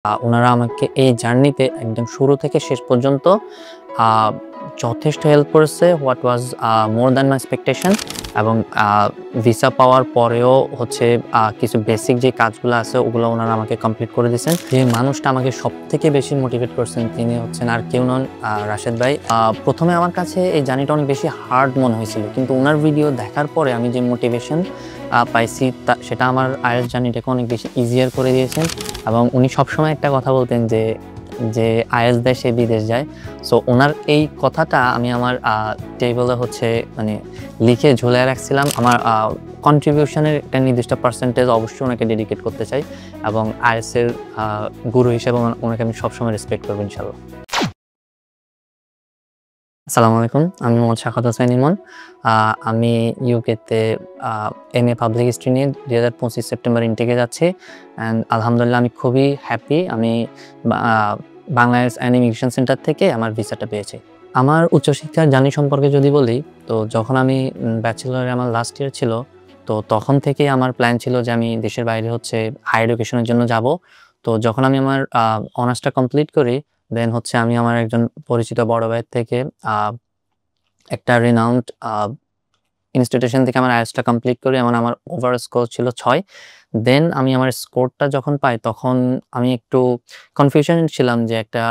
উনারা আমাকে এই জার্নিতে একদম শুরু থেকে শেষ পর্যন্ত আ যথেষ্ট হেল্প করেছে। What was more than my expectation. এবং ভিসা পাওয়ার পরেও হচ্ছে কিছু বেসিক যে কাজগুলো আছে ওগুলো ওনারা আমাকে কমপ্লিট করে দিয়েছেন। যে মানুষটা আমাকে সবথেকে বেশি মোটিভেট করছেন তিনি হচ্ছেন আর কেউ নন, রাশেদ ভাই। প্রথমে আমার কাছে এই জার্নিটা অনেক বেশি হার্ড মনে হয়েছিল, কিন্তু ওনার ভিডিও দেখার পরে আমি যে মোটিভেশন পাইছি সেটা আমার আইএলটিএস জার্নিটাকে অনেক বেশি ইজিয়ার করে দিয়েছেন। এবং উনি সবসময় একটা কথা বলতেন যে যে আইএলটিএস দেয় সে বিদেশ যায়। সো ওনার এই কথাটা আমি আমার টেবলে হচ্ছে মানে লিখে ঝুলিয়ে রাখছিলাম। আমার কন্ট্রিবিউশনের একটা নির্দিষ্ট পার্সেন্টেজ অবশ্যই ওনাকে ডেডিকেট করতে চাই, এবং আইএলটিএস এর গুরু হিসেবে ওনাকে আমি সবসময় রেসপেক্ট করবো ইনশাআল্লাহ। আসসালামু আলাইকুম। আমি মোহাম্মদ শাখাওয়াত হোসাইন ইমন। আমি ইউকেতে এমএ পাবলিক হিস্ট্রি নিয়ে ২০২৫ সেপ্টেম্বর ইনটেকে যাচ্ছি। অ্যান্ড আলহামদুলিল্লাহ আমি খুবই হ্যাপি। আমি আ বাংলাদেশ অ্যান্ড ইমিগ্রেশন সেন্টার থেকে আমার ভিসাটা পেয়েছি। আমার উচ্চশিক্ষার জার্নি সম্পর্কে যদি বলি, তো যখন আমি ব্যাচেলরে আমার লাস্ট ইয়ার ছিল, তো তখন থেকেই আমার প্ল্যান ছিল যে আমি দেশের বাইরে হচ্ছে হায়ার এডুকেশনের জন্য যাবো। তো যখন আমি আমার অনার্সটা কমপ্লিট করি, দেন হচ্ছে আমি আমার একজন পরিচিত বড় ভাইয়ের থেকে আ একটা রিনাউন্ড ইনস্টিটিউশন থেকে আমার আইএলটিএসটা কমপ্লিট করি, এবং আমার ওভারঅল স্কোর ছিল ৬। দেন আমি আমার স্কোরটা যখন পাই তখন আমি একটু কনফিউশন ছিলাম যে একটা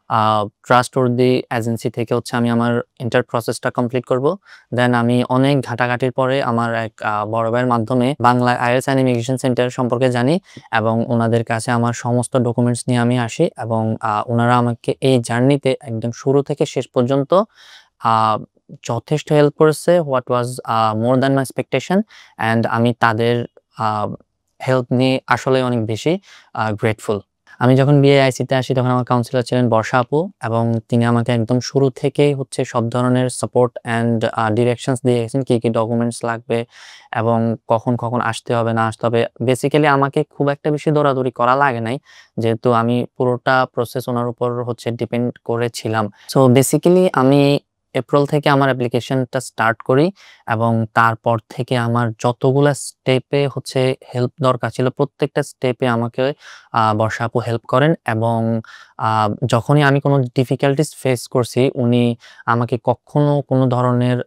আ ট্রাস্টওয়ার্দি এজেন্সি থেকে হচ্ছে আমি আমার ইন্টার প্রসেসটা কমপ্লিট করব। দেন আমি অনেক ঘাটাঘাটির পরে আমার এক বড় ভাইয়ের মাধ্যমে Bangla IELTS and immigration centre সম্পর্কে জানি, এবং ওনাদের কাছে আমার সমস্ত ডকুমেন্টস নিয়ে আমি আসি, এবং ওনারা আমাকে এই জার্নিতে একদম শুরু থেকে শেষ পর্যন্ত আ যথেষ্ট হেল্প করেছে। What was more than my expectation. And আমি তাদের আ হেল্প নিয়ে আসলে অনেক বেশি গ্রেটফুল। আমি যখন বিএআইসিতে আসি তখন আমার কাউন্সিলর ছিলেন বর্ষা আপু, এবং তিনি আমাকে একদম শুরু থেকেই হচ্ছে সব ধরনের সাপোর্ট অ্যান্ড ডিরেকশনস দিয়ে গেছেন কি, কি ডকুমেন্টস লাগবে এবং কখন আসতে হবে না আসতে হবে। বেসিক্যালি আমাকে খুব একটা বেশি দৌড়াদৌড়ি করা লাগে নাই। যেহেতু আমি পুরোটা প্রসেস উনার উপর হচ্ছে ডিপেন্ড করেছিলাম। সো বেসিক্যালি আমি এপ্রিল থেকে আমার অ্যাপ্লিকেশনটা স্টার্ট করি, এবং তারপর থেকে আমার যতগুলা স্টেপে হচ্ছে হেল্প দরকার ছিল প্রত্যেকটা স্টেপে আমাকে বর্ষা আপু হেল্প করেন। এবং আ যখনই আমি কোনো ডিফিকাল্টিজ ফেস করছি উনি আমাকে কখনো কোনো ধরনের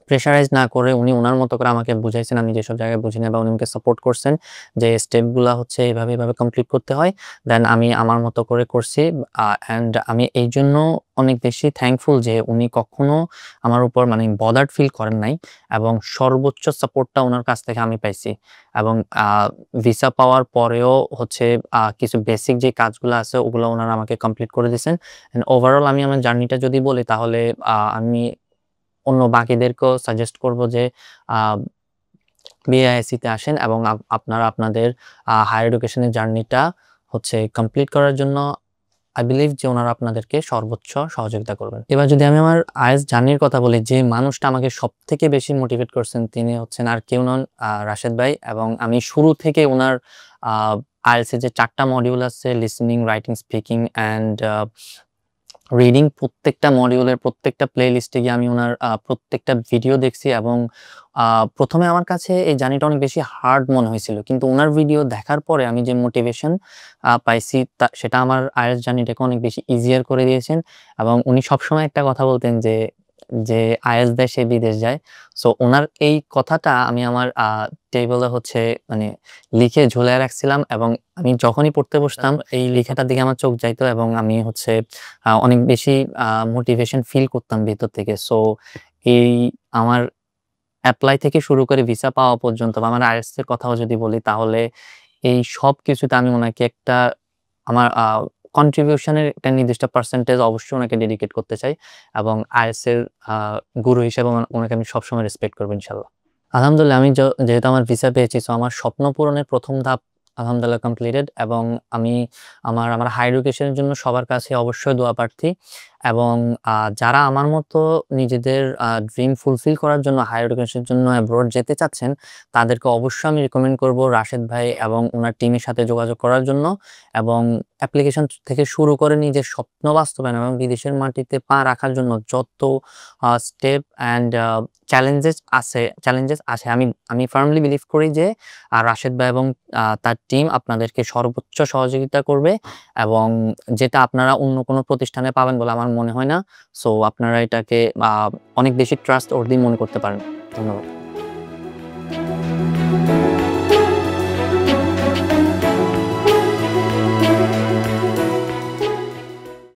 প্রেশারাইজ না করে উনি উনার মতো করে আমাকে বুঝাইছেন আমি যেসব জায়গায় বুঝি না, বা উনি আমাকে সাপোর্ট করছেন যে স্টেপগুলা হচ্ছে এভাবে কমপ্লিট করতে হয়। দেন আমি আমার মতো করে করছি। অ্যান্ড আমি এইজন্য অনেক বেশি থ্যাঙ্কফুল যে উনি কখনো আমার উপর মানে বদার্ড ফিল করেন নাই, এবং সর্বোচ্চ সাপোর্টটা উনার কাছ থেকে আমি পাইছি। এবং ভিসা পাওয়ার পরেও হচ্ছে কিছু বেসিক যে কাজগুলো আছে ওগুলো উনারা আমাকে কমপ্লিট করে দিয়েছেন। অ্যান্ড ওভারঅল আমি আমার জার্নিটা যদি বলি তাহলে আমি অন্য বাকিদেরকেও সাজেস্ট করব যে আ বিআইএসসি-তে আসেন, এবং আপনারা আপনাদের হায়ার এডুকেশনের জার্নিটা হচ্ছে কমপ্লিট করার জন্য I believe যে ওনারা আপনাদেরকে সর্বোচ্চ সহযোগিতা করবেন। এবার যদি আমি আমার আইএলটিএস জার্নির কথা বলি, যে মানুষটা আমাকে সবথেকে বেশি মোটিভেট করছেন তিনি হচ্ছেন আর কেউ নন, রাশেদ ভাই। এবং আমি শুরু থেকে উনার আ আইএলটিএস এর যে ৪ টা মডিউল আছে listening, writing, speaking and reading, প্রত্যেকটা মডিউলের প্রত্যেকটা প্লেলিস্টে গিয়ে আমি উনার প্রত্যেকটা ভিডিও দেখছি। এবং আ ১ম এ আমার কাছে এই জার্নিটা অনেক বেশি হার্ড মনে হয়েছিল, কিন্তু উনার ভিডিও দেখার পরে আমি যে মোটিভেশন পাইছি সেটা আমার আইএলটিএস জার্নিটাকে অনেক বেশি ইজিয়ার করে দিয়েছেন। এবং উনি সবসময় একটা কথা বলতেন যে আইএলটিএস দেয় সে বিদেশ যায়। সো উনার এই কথাটা আমি আমার টেবলে হচ্ছে মানে লিখে ঝুলায় রাখছিলাম, এবং আমি যখনই পড়তে বসতাম এই লেখাটার দিকে আমার চোখ যাইতো, এবং আমি হচ্ছে অনেক বেশি মোটিভেশন ফিল করতাম ভেতর থেকে। সো এই আমার এপ্লাই থেকে শুরু করে ভিসা পাওয়া পর্যন্ত বা আমার আইএলটিএস এর কথাও যদি বলি, তাহলে এই সবকিছুতে আমি উনাকে একটা আমার কন্ট্রিবিউশন এর একটা নির্দিষ্ট পার্সেন্টেজ অবশ্যই উনাকে ডেডিকেট করতে চাই, এবং আইএলটিএস এর আ গুরু হিসেবে উনাকে আমি সবসময় রেসপেক্ট করব ইনশাআল্লাহ। আলহামদুলিল্লাহ আমি যেহেতু আমার ভিসা পেয়েছি, সো আমার স্বপ্ন পূরণের ১ম ধাপ আলহামদুলিল্লাহ কমপ্লিটেড। এবং আমি আমার হায়ার এডুকেশন এর জন্য সবার কাছে অবশ্যই দোয়া প্রার্থী। এবং যারা আমার মতো নিজেদের ড্রিম ফুলফিল করার জন্য হায়ার এডুকেশন এর জন্য অ্যাব্রড যেতে চাচ্ছেন, তাদেরকে অবশ্যই আমি রিকমেন্ড করব রাশেদ ভাই এবং উনার টিমের সাথে যোগাযোগ করার জন্য। এবং অ্যাপ্লিকেশন থেকে শুরু করে নিজের স্বপ্ন বাস্তবায়ন এবং বিদেশের মাটিতে পা রাখার জন্য যত স্টেপ অ্যান্ড চ্যালেঞ্জেস আছে আমি ফার্মলি বিলিভ করি যে রাশেদ ভাই এবং তার টিম আপনাদেরকে সর্বোচ্চ সহযোগিতা করবে এবং যেটা আপনারা অন্য কোনো প্রতিষ্ঠানে পাবেন বলে আমার মনে হয় না। সো আপনারা এটাকে অনেক বেশি ট্রাস্টওয়ার্দি মনে করতে পারেন। ধন্যবাদ।